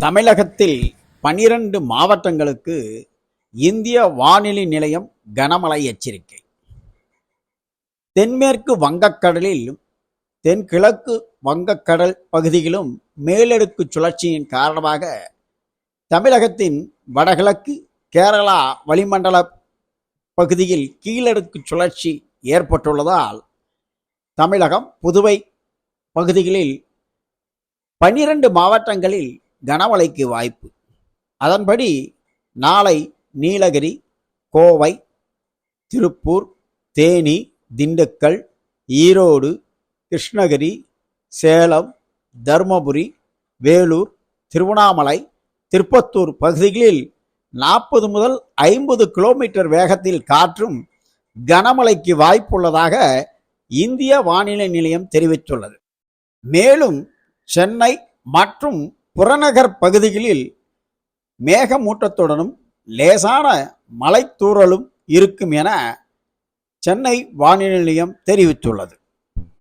தமிழகத்தில் 12 மாவட்டங்களுக்கு இந்திய வானிலை நிலையம் கனமழை எச்சரிக்கை. தென்மேற்கு வங்கக்கடலில் தென்கிழக்கு வங்கக்கடல் பகுதியிலும் மேலடுக்கு சுழற்சியின் காரணமாக தமிழகத்தின் வடகிழக்கு கேரளா வளிமண்டல பகுதியில் கீழடுக்கு சுழற்சி ஏற்பட்டுள்ளதால் தமிழகம் புதுவை பகுதிகளில் 12 மாவட்டங்களில் கனமழைக்கு வாய்ப்பு. அதன்படி நாளை நீலகிரி, கோவை, திருப்பூர், தேனி, திண்டுக்கல், ஈரோடு, கிருஷ்ணகிரி, சேலம், தருமபுரி, வேலூர், திருவண்ணாமலை, திருப்பத்தூர் பகுதிகளில் 40 முதல் 50 கிலோமீட்டர் வேகத்தில் காற்றும் கனமழைக்கு வாய்ப்புள்ளதாக இந்திய வானிலை நிலையம் தெரிவித்துள்ளது. மேலும் சென்னை மற்றும் புறநகர் பகுதிகளில் மேகமூட்டத்துடனும் லேசான மழைத்தூறலும் இருக்கும் என சென்னை வானிலை நிலையம் தெரிவித்துள்ளது.